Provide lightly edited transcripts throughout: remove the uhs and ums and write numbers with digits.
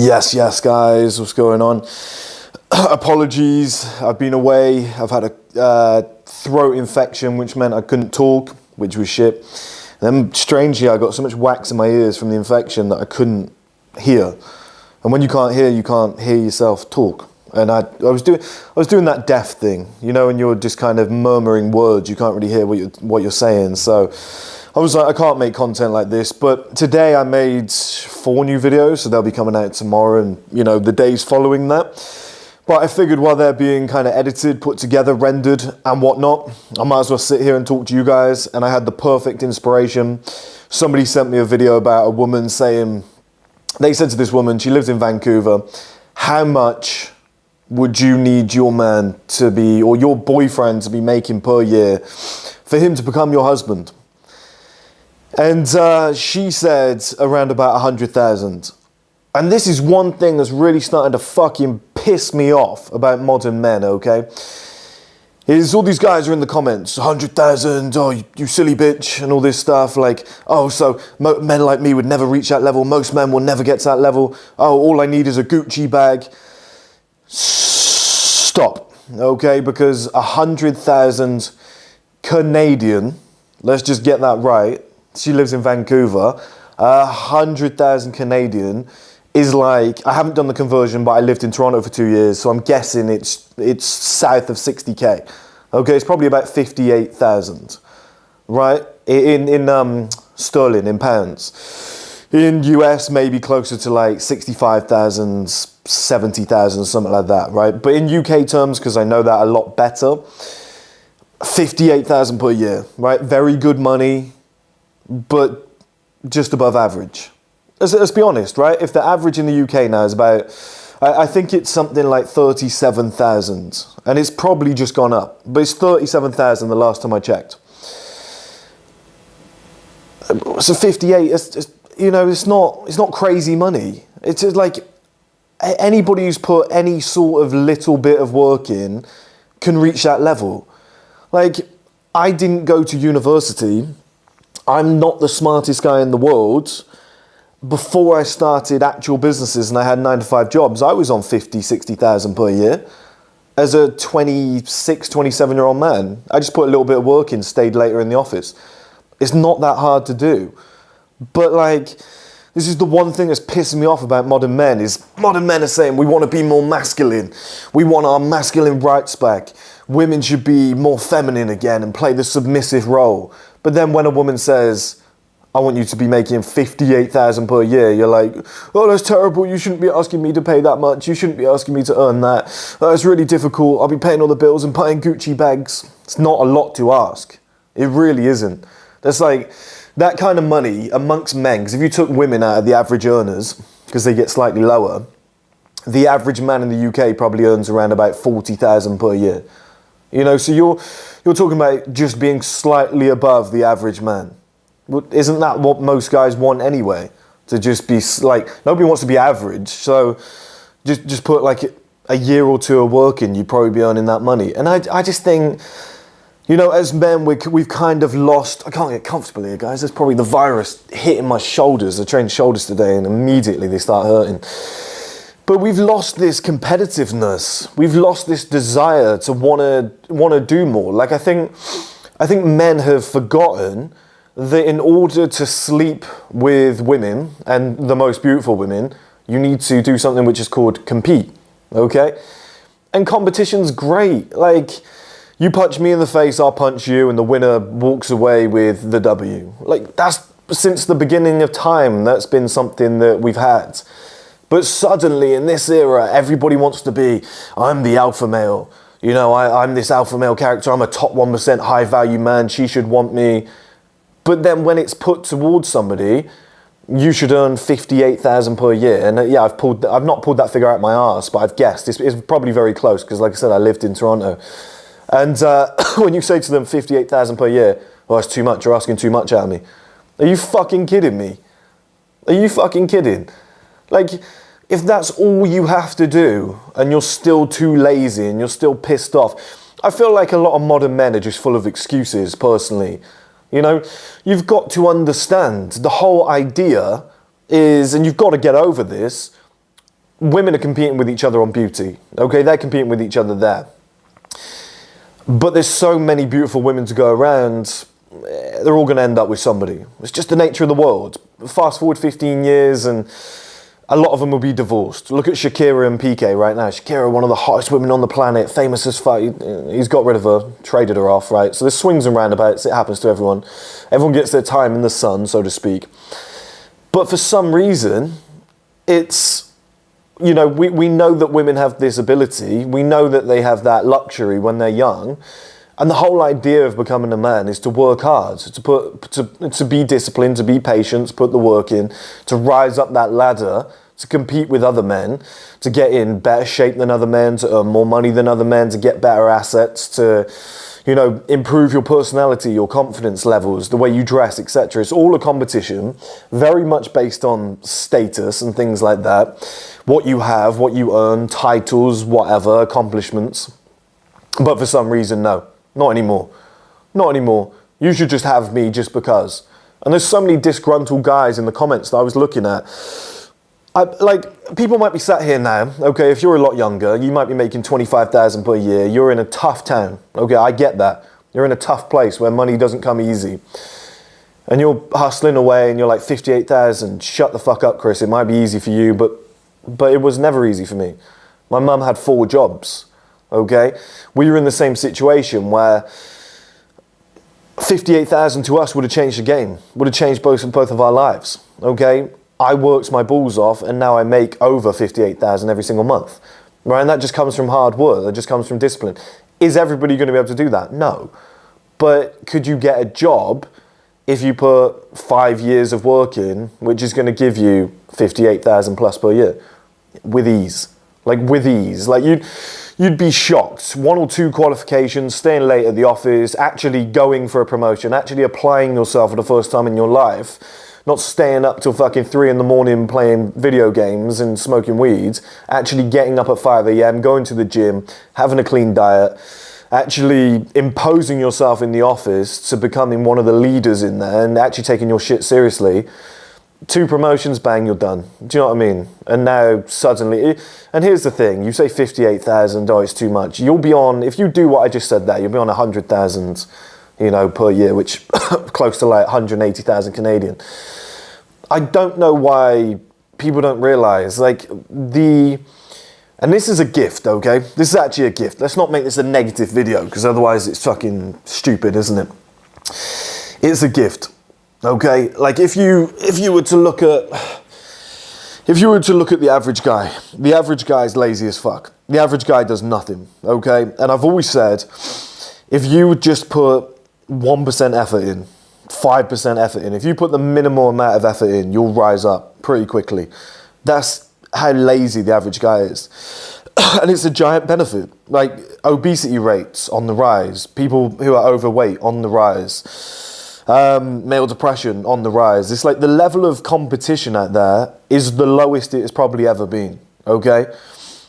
Yes, guys, what's going on? Apologies, I've been away. I've had a throat infection, which meant I couldn't talk, which was shit. Then, strangely, I got so much wax in my ears from the infection that I couldn't hear. And when you can't hear yourself talk. And I was doing that deaf thing, you know, when you're just kind of murmuring words, you can't really hear what you're saying. So I was like, I can't make content like this. But today I made 4 new videos, so they'll be coming out tomorrow and, you know, the days following that. But I figured while they're being kind of edited, put together, rendered and whatnot, I might as well sit here and talk to you guys. And I had the perfect inspiration. Somebody sent me a video about a woman saying, they said to this woman, she lives in Vancouver, how much would you need your man to be, or your boyfriend to be making per year for him to become your husband? And she said around about 100,000. And this is one thing that's really starting to fucking piss me off about modern men, okay? Is all these guys are in the comments, 100,000, oh, you silly bitch, and all this stuff, like, oh, so men like me would never reach that level, most men will never get to that level, oh, all I need is a Gucci bag. Stop, okay? Because 100,000 Canadian, let's just get that right, she lives in Vancouver, 100,000 Canadian is like, I haven't done the conversion, but I lived in Toronto for 2 years, so I'm guessing it's south of 60k. Okay, it's probably about 58,000, right? In sterling, in pounds. In US, maybe closer to like 65,000, 70,000, something like that, right? But in UK terms, because I know that a lot better, 58,000 per year, right? Very good money, but just above average. Let's be honest, right? If the average in the UK now is about, I think it's something like 37,000, and it's probably just gone up, but it's 37,000 the last time I checked. So 58, you know, it's not crazy money. It's just like anybody who's put any sort of little bit of work in can reach that level. Like, I didn't go to university. I'm not the smartest guy in the world. Before I started actual businesses and I had 9-to-5 jobs, I was on 50, 60,000 per year as a 26, 27-year-old man. I just put a little bit of work in, stayed later in the office. It's not that hard to do. But like, this is the one thing that's pissing me off about modern men is modern men are saying we want to be more masculine. We want our masculine rights back. Women should be more feminine again and play the submissive role. But then when a woman says, I want you to be making 58,000 per year, you're like, oh, that's terrible. You shouldn't be asking me to pay that much. You shouldn't be asking me to earn that. It's really difficult. I'll be paying all the bills and buying Gucci bags. It's not a lot to ask. It really isn't. That's like, that kind of money amongst men, because if you took women out of the average earners, because they get slightly lower, the average man in the UK probably earns around about 40,000 per year. You know, so you're talking about just being slightly above the average man. Isn't that what most guys want anyway? To just be like, nobody wants to be average. So just put like a year or two of work in, you'd probably be earning that money. And I just think, you know, as men, we've kind of lost, I can't get comfortable here, guys. There's probably the virus hitting my shoulders. I trained shoulders today and immediately they start hurting. But we've lost this competitiveness. We've lost this desire to wanna do more. Like I think men have forgotten that in order to sleep with women, and the most beautiful women, you need to do something which is called compete, okay? And competition's great. Like, you punch me in the face, I'll punch you, and the winner walks away with the W. Like, that's since the beginning of time, that's been something that we've had. But suddenly, in this era, everybody wants to be, I'm the alpha male. You know, I'm this alpha male character, I'm a top 1% high value man, she should want me. But then when it's put towards somebody, you should earn 58,000 per year. And yeah, I've not pulled that figure out my arse, but I've guessed. It's probably very close because, like I said, I lived in Toronto. And when you say to them 58,000 per year, oh, that's too much, you're asking too much out of me. Are you fucking kidding me? Are you fucking kidding? Like, if that's all you have to do and you're still too lazy and you're still pissed off, I feel like a lot of modern men are just full of excuses, personally. You know, you've got to understand the whole idea is, and you've got to get over this, women are competing with each other on beauty. Okay, they're competing with each other there. But there's so many beautiful women to go around, they're all going to end up with somebody. It's just the nature of the world. Fast forward 15 years and a lot of them will be divorced. Look at Shakira and Piqué right now. Shakira, one of the hottest women on the planet, famous as fuck. He's got rid of her, traded her off, right? So there's swings and roundabouts. It happens to everyone. Everyone gets their time in the sun, so to speak. But for some reason, it's, you know, we know that women have this ability. We know that they have that luxury when they're young. And the whole idea of becoming a man is to work hard, to be disciplined, to be patient, to put the work in, to rise up that ladder, to compete with other men, to get in better shape than other men, to earn more money than other men, to get better assets, to, you know, improve your personality, your confidence levels, the way you dress, etc. It's all a competition, very much based on status and things like that. What you have, what you earn, titles, whatever, accomplishments. But for some reason, no. Not anymore. Not anymore. You should just have me just because. And there's so many disgruntled guys in the comments that I was looking at. Like, people might be sat here now, okay, if you're a lot younger, you might be making 25,000 per year, you're in a tough town, okay, I get that. You're in a tough place where money doesn't come easy. And you're hustling away and you're like 58,000, shut the fuck up, Chris, it might be easy for you, but it was never easy for me. My mum had 4 jobs. Okay, we were in the same situation where 58,000 to us would have changed the game, would have changed both of our lives. Okay, I worked my balls off and now I make over 58,000 every single month, right? And that just comes from hard work, that just comes from discipline. Is everybody going to be able to do that? No. But could you get a job if you put 5 years of work in, which is going to give you 58,000 plus per year? With ease. Like with ease. Like you'd be shocked. 1 or 2 qualifications, staying late at the office, actually going for a promotion, actually applying yourself for the first time in your life, not staying up till fucking 3 in the morning playing video games and smoking weeds, actually getting up at 5 a.m, going to the gym, having a clean diet, actually imposing yourself in the office to becoming one of the leaders in there and actually taking your shit seriously. 2 promotions, bang, you're done. Do you know what I mean? And now suddenly, and here's the thing, you say 58,000, oh, it's too much. You'll be on, if you do what I just said there, you'll be on 100,000, you know, per year, which close to like 180,000 Canadian. I don't know why people don't realize, like and this is a gift, okay? This is actually a gift. Let's not make this a negative video, because otherwise it's fucking stupid, isn't it? It's a gift. Okay, like if you were to look at the average guy is lazy as fuck. The average guy does nothing, okay? And I've always said, if you would just put 1% effort in, 5% effort in, if you put the minimal amount of effort in, you'll rise up pretty quickly. That's how lazy the average guy is. And it's a giant benefit. Like obesity rates on the rise, people who are overweight on the rise. Male depression on the rise. It's like the level of competition out there is the lowest it has probably ever been, okay?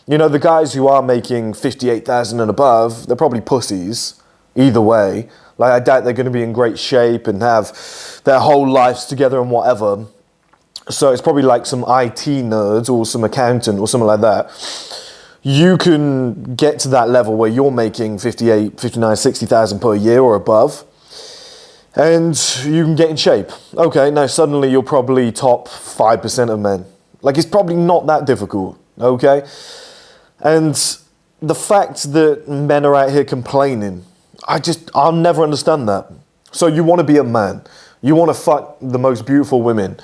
You know, the guys who are making 58,000 and above, they're probably pussies, either way. Like, I doubt they're going to be in great shape and have their whole lives together and whatever. So it's probably like some IT nerds or some accountant or something like that. You can get to that level where you're making 58, 59, 60,000 per year or above. And you can get in shape. Okay, now suddenly you're probably top 5% of men. Like, it's probably not that difficult, okay? And the fact that men are out here complaining, I'll never understand that. So you want to be a man. You want to fuck the most beautiful women.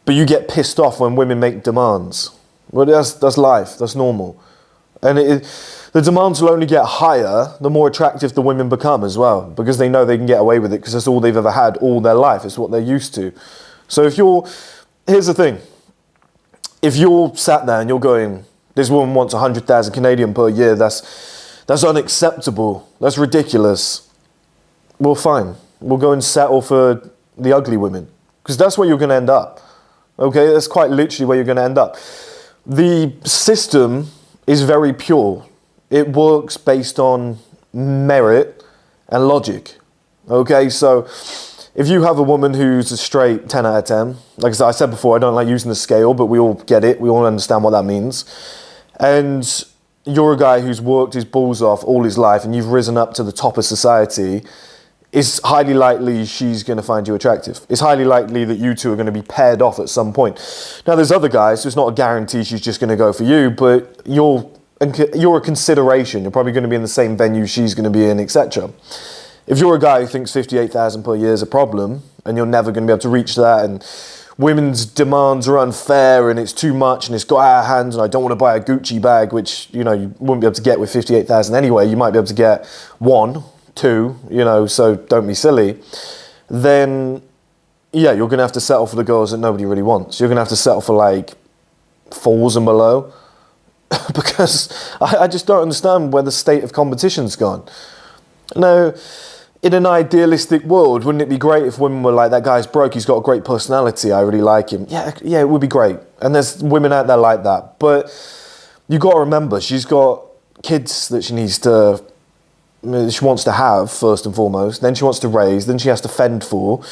But you get pissed off when women make demands. Well, that's life. That's normal. And the demands will only get higher the more attractive the women become as well, because they know they can get away with it because that's all they've ever had all their life. It's what they're used to. So here's the thing. If you're sat there and you're going, this woman wants 100,000 Canadian per year, that's unacceptable. That's ridiculous. Well, fine. We'll go and settle for the ugly women, because that's where you're going to end up. Okay, that's quite literally where you're going to end up. The system is very pure. It works based on merit and logic. Okay, so if you have a woman who's a straight 10 out of 10, like I said before, I don't like using the scale, but we all get it. We all understand what that means. And you're a guy who's worked his balls off all his life and you've risen up to the top of society, it's highly likely she's going to find you attractive. It's highly likely that you two are going to be paired off at some point. Now, there's other guys, so it's not a guarantee she's just going to go for you, but you're a consideration. You're probably going to be in the same venue she's going to be in, etc. If you're a guy who thinks 58,000 per year is a problem and you're never going to be able to reach that, and women's demands are unfair and it's too much and it's got out of hand and I don't want to buy a Gucci bag, which, you know, you wouldn't be able to get with 58,000 anyway. You might be able to get one, two, you know, so don't be silly. Then, yeah, you're going to have to settle for the girls that nobody really wants. You're going to have to settle for like 4s and below because I just don't understand where the state of competition's gone. Now, in an idealistic world, wouldn't it be great if women were like, that guy's broke, he's got a great personality, I really like him. Yeah, it would be great. And there's women out there like that. But you got to remember, she's got kids that she wants to have, first and foremost. Then she wants to raise, then she has to fend for.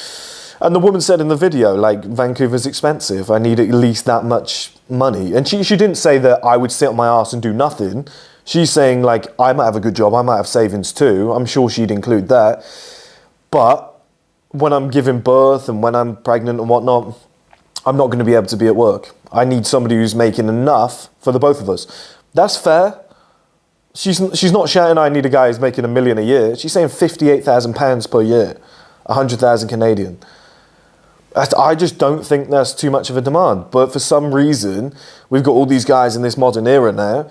And the woman said in the video, like, Vancouver's expensive. I need at least that much money. And she didn't say that I would sit on my ass and do nothing. She's saying, like, I might have a good job, I might have savings too. I'm sure she'd include that. But when I'm giving birth and when I'm pregnant and whatnot, I'm not going to be able to be at work. I need somebody who's making enough for the both of us. That's fair. She's not shouting, I need a guy who's making $1 million a year. She's saying £58,000 per year, 100,000 Canadian. I just don't think that's too much of a demand. But for some reason, we've got all these guys in this modern era now.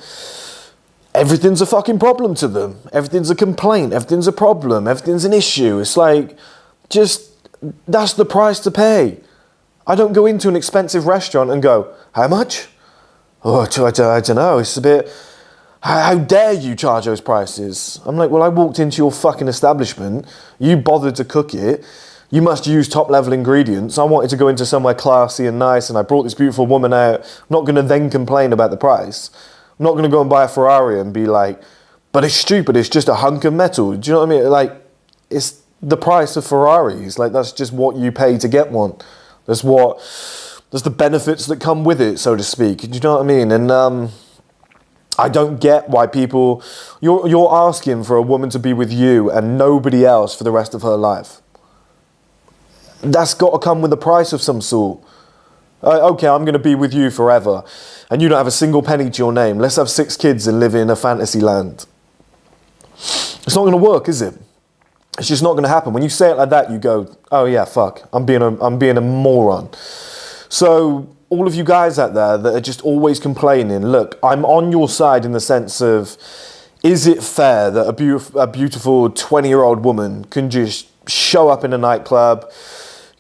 Everything's a fucking problem to them. Everything's a complaint. Everything's a problem. Everything's an issue. It's like, just, that's the price to pay. I don't go into an expensive restaurant and go, how much? Oh, I don't know. It's a bit, how dare you charge those prices? I'm like, well, I walked into your fucking establishment. You bothered to cook it. You must use top level ingredients. I wanted to go into somewhere classy and nice and I brought this beautiful woman out. I'm not going to then complain about the price. I'm not going to go and buy a Ferrari and be like, but it's stupid, it's just a hunk of metal. Do you know what I mean? Like, it's the price of Ferraris. Like, that's just what you pay to get one. There's the benefits that come with it, so to speak. Do you know what I mean? And I don't get why people, you're asking for a woman to be with you and nobody else for the rest of her life. That's got to come with a price of some sort. Okay, I'm going to be with you forever. And you don't have a single penny to your name. Let's have 6 kids and live in a fantasy land. It's not going to work, is it? It's just not going to happen. When you say it like that, you go, oh yeah, fuck. I'm being a moron. So all of you guys out there that are just always complaining, look, I'm on your side in the sense of, is it fair that a beautiful 20-year-old woman can just show up in a nightclub,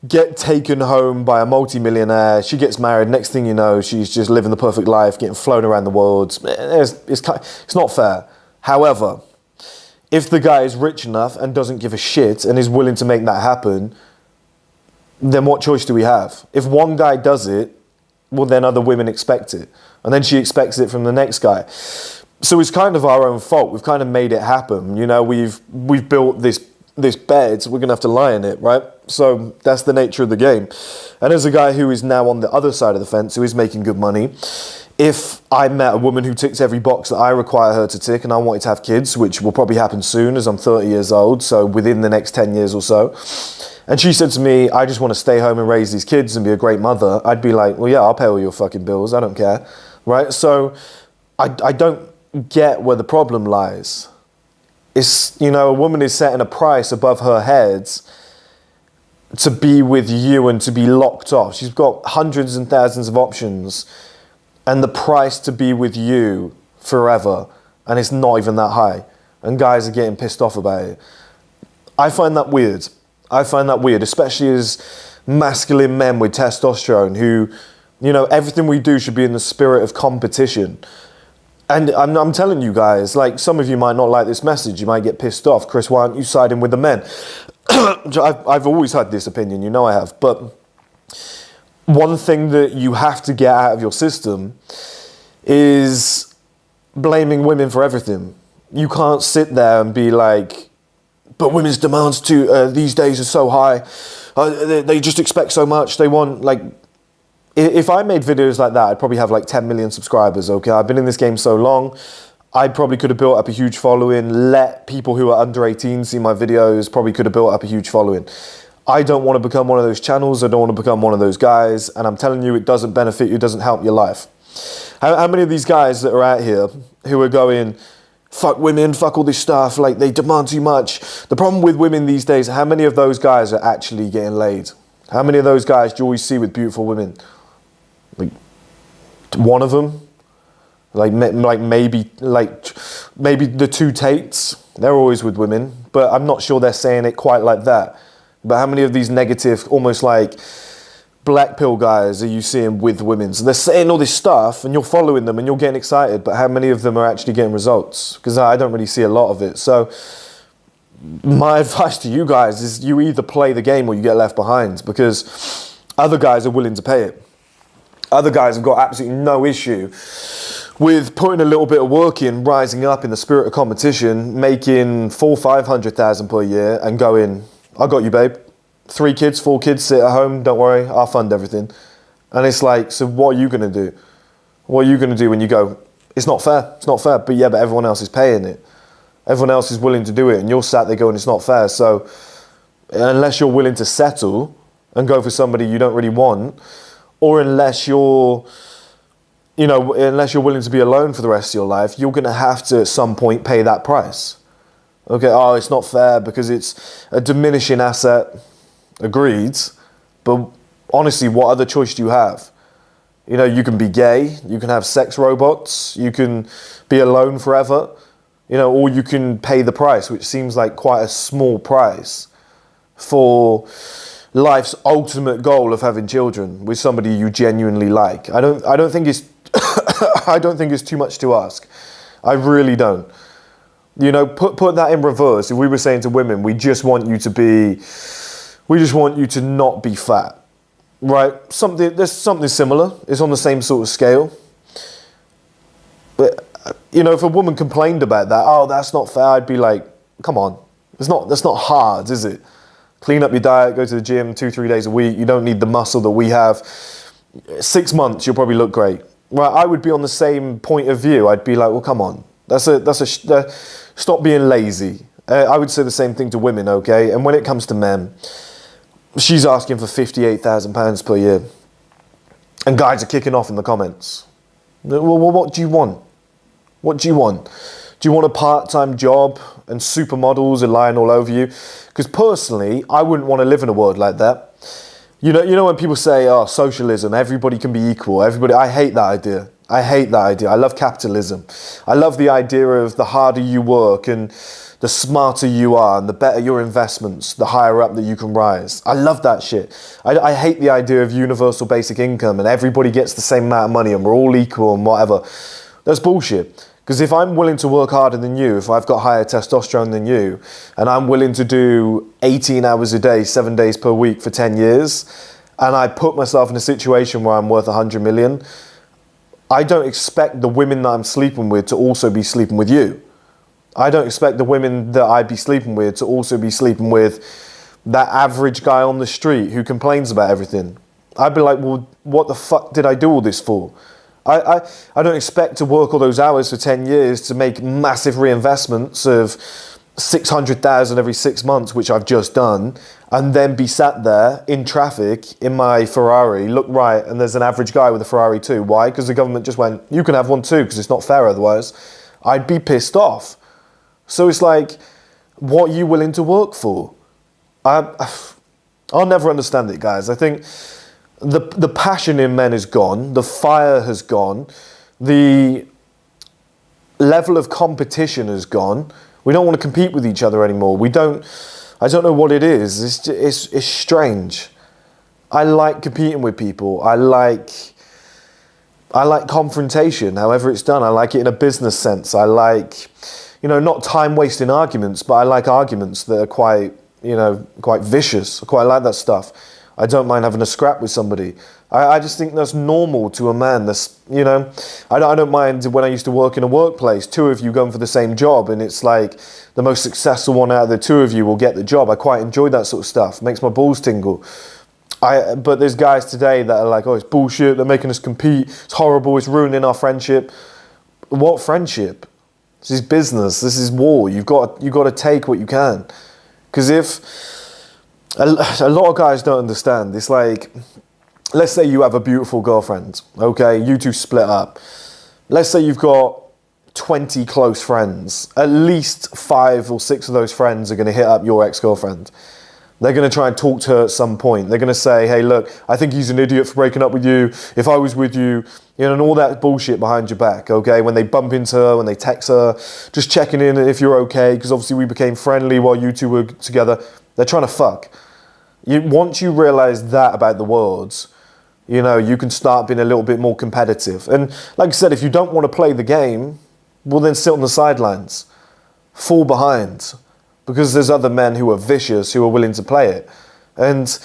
get taken home by a multi-millionaire, she gets married, next thing you know, she's just living the perfect life, getting flown around the world. It's not fair. However, if the guy is rich enough and doesn't give a shit and is willing to make that happen, then what choice do we have? If one guy does it, well, then other women expect it. And then she expects it from the next guy. So it's kind of our own fault. We've kind of made it happen. You know, we've built this bed, so we're going to have to lie in it, right? So that's the nature of the game. And as a guy who is now on the other side of the fence, who is making good money, if I met a woman who ticks every box that I require her to tick and I wanted to have kids, which will probably happen soon as I'm 30 years old, so within the next 10 years or so, and she said to me, I just want to stay home and raise these kids and be a great mother, I'd be like, well, yeah, I'll pay all your fucking bills. I don't care, right? So I don't get where the problem lies. It's, you know, a woman is setting a price above her head to be with you and to be locked off. She's got hundreds and thousands of options and the price to be with you forever, and it's not even that high. And guys are getting pissed off about it. I find that weird. Especially as masculine men with testosterone who, you know, everything we do should be in the spirit of competition. And I'm telling you guys, like, some of you might not like this message. You might get pissed off. Chris, why aren't you siding with the men? I've always had this opinion, you know I have. But one thing that you have to get out of your system is blaming women for everything. You can't sit there and be like, but women's demands these days are so high. They just expect so much. They want, like, if I made videos like that, I'd probably have like 10 million subscribers, okay? I've been in this game so long, I probably could have built up a huge following, let people who are under 18 see my videos, probably could have built up a huge following. I don't want to become one of those channels, I don't want to become one of those guys, and I'm telling you, it doesn't benefit you, it doesn't help your life. How many of these guys that are out here who are going, fuck women, fuck all this stuff, like they demand too much. The problem with women these days, how many of those guys are actually getting laid? How many of those guys do you always see with beautiful women? Like one of them? Maybe the two Tates, they're always with women, but I'm not sure they're saying it quite like that. But how many of these negative, almost like black pill guys are you seeing with women? So they're saying all this stuff and you're following them and you're getting excited, but how many of them are actually getting results? Because I don't really see a lot of it. So my advice to you guys is you either play the game or you get left behind, because other guys are willing to pay it. Other guys have got absolutely no issue with putting a little bit of work in, rising up in the spirit of competition, making 400,000-500,000 per year and going, I got you, babe. 3 kids, 4 kids, sit at home, don't worry, I'll fund everything. And it's like, so what are you going to do? What are you going to do when you go, it's not fair, but yeah, but everyone else is paying it. Everyone else is willing to do it and you're sat there going, it's not fair. So unless you're willing to settle and go for somebody you don't really want, or unless you're willing to be alone for the rest of your life, you're going to have to at some point pay that price. Okay, oh, it's not fair because it's a diminishing asset. Agreed. But honestly, what other choice do you have? You know, you can be gay, you can have sex robots, you can be alone forever, you know, or you can pay the price, which seems like quite a small price for life's ultimate goal of having children with somebody you genuinely like. I don't think it's I don't think it's too much to ask. I really don't. You know, put that in reverse. If we were saying to women, we just want you to not be fat, right? There's something similar. It's on the same sort of scale. But, you know, if a woman complained about that, oh, that's not fair, I'd be like, come on. That's not hard, is it? Clean up your diet, go to the gym 2-3 days a week. You don't need the muscle that we have. 6 months, you'll probably look great. Right? I would be on the same point of view. I'd be like, well, come on. Stop being lazy. I would say the same thing to women, okay? And when it comes to men, she's asking for £58,000 per year. And guys are kicking off in the comments. Well, what do you want? What do you want? Do you want a part-time job and supermodels are lying all over you? Because personally, I wouldn't want to live in a world like that. You know when people say, oh, socialism, everybody can be equal. I hate that idea. I love capitalism. I love the idea of the harder you work and the smarter you are and the better your investments, the higher up that you can rise. I love that shit. I hate the idea of universal basic income and everybody gets the same amount of money and we're all equal and whatever. That's bullshit. Because if I'm willing to work harder than you, if I've got higher testosterone than you, and I'm willing to do 18 hours a day, 7 days per week for 10 years, and I put myself in a situation where I'm worth 100 million, I don't expect the women that I'm sleeping with to also be sleeping with you. I don't expect the women that I'd be sleeping with to also be sleeping with that average guy on the street who complains about everything. I'd be like, well, what the fuck did I do all this for? I don't expect to work all those hours for 10 years to make massive reinvestments of 600,000 every 6 months, which I've just done, and then be sat there in traffic in my Ferrari, look right, and there's an average guy with a Ferrari too. Why? Because the government just went, you can have one too, because it's not fair otherwise. I'd be pissed off. So it's like, what are you willing to work for? I'll never understand it, guys. I think the passion in men is gone, the fire has gone, the level of competition has gone. We don't want to compete with each other anymore. I don't know what it is. It's strange. I like competing with people. I like confrontation, however it's done. I like it in a business sense. I like, not time-wasting arguments, but I like arguments that are quite vicious. I quite like that stuff. I don't mind having a scrap with somebody. I just think that's normal to a man. That's, you know, I don't mind when I used to work in a workplace, two of you going for the same job, and it's like the most successful one out of the two of you will get the job. I quite enjoy that sort of stuff. It makes my balls tingle. But there's guys today that are like, oh, it's bullshit. They're making us compete. It's horrible. It's ruining our friendship. What friendship? This is business. This is war. You've got to take what you can. Because if a lot of guys don't understand, it's like, let's say you have a beautiful girlfriend, okay? You two split up. Let's say you've got 20 close friends. At least 5 or 6 of those friends are going to hit up your ex-girlfriend. They're going to try and talk to her at some point. They're going to say, hey, look, I think he's an idiot for breaking up with you. If I was with you, you know, and all that bullshit behind your back, okay? When they bump into her, when they text her, just checking in if you're okay, because obviously we became friendly while you two were together. They're trying to fuck. Once you realize that about the world, you know, you can start being a little bit more competitive. And like I said, if you don't want to play the game, well, then sit on the sidelines. Fall behind. Because there's other men who are vicious, who are willing to play it. And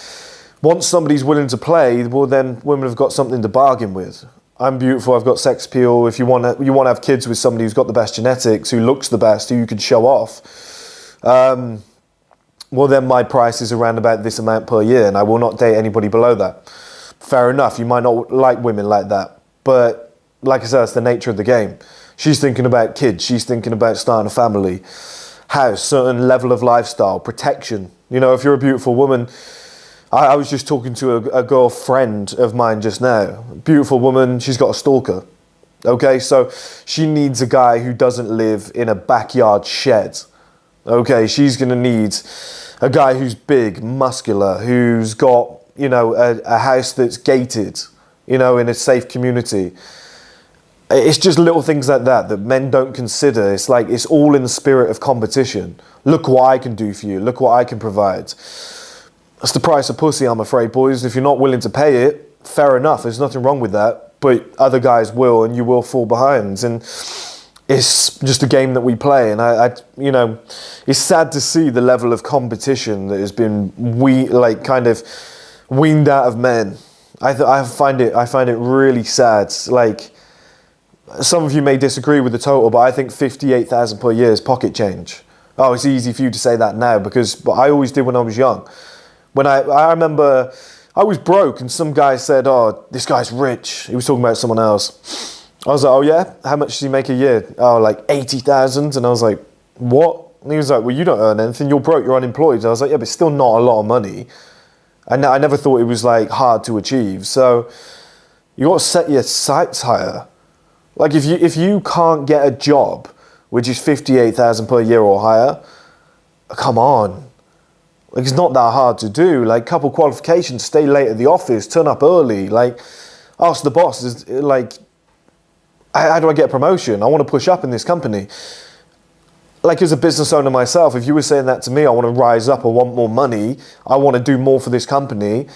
once somebody's willing to play, well, then women have got something to bargain with. I'm beautiful, I've got sex appeal. If you want to have kids with somebody who's got the best genetics, who looks the best, who you can show off, well, then my price is around about this amount per year, and I will not date anybody below that. Fair enough, you might not like women like that, but like I said, that's the nature of the game. She's thinking about kids, she's thinking about starting a family, house, certain level of lifestyle, protection. You know, if you're a beautiful woman, I was just talking to a girlfriend of mine just now. Beautiful woman, she's got a stalker. Okay, so she needs a guy who doesn't live in a backyard shed. Okay, she's gonna need a guy who's big, muscular, who's got, you know, a house that's gated, you know, in a safe community. It's just little things like that men don't consider. It's like, it's all in the spirit of competition. Look what I can do for you. Look what I can provide. That's the price of pussy, I'm afraid, boys. If you're not willing to pay it, fair enough. There's nothing wrong with that. But other guys will, and you will fall behind. And it's just a game that we play. And I you know, it's sad to see the level of competition that has been kind of weaned out of men. I find it really sad. Like, some of you may disagree with the total, but I think 58,000 per year is pocket change. Oh, it's easy for you to say that now, but I always did when I was young. When I remember I was broke and some guy said, oh, this guy's rich. He was talking about someone else. I was like, oh yeah? How much does he make a year? Oh, like 80,000. And I was like, what? And he was like, well, you don't earn anything. You're broke, you're unemployed. And I was like, yeah, but still not a lot of money. And I never thought it was like hard to achieve. So you got to set your sights higher. Like if you can't get a job, which is 58,000 per year or higher, come on. Like, it's not that hard to do. Like, couple qualifications, stay late at the office, turn up early. Like, ask the boss, is like, how do I get a promotion? I want to push up in this company. Like, as a business owner myself, if you were saying that to me, I want to rise up, I want more money, I want to do more for this company,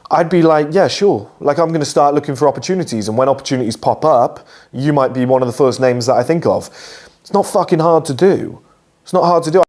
I'd be like, yeah, sure. Like, I'm going to start looking for opportunities. And when opportunities pop up, you might be one of the first names that I think of. It's not fucking hard to do. It's not hard to do.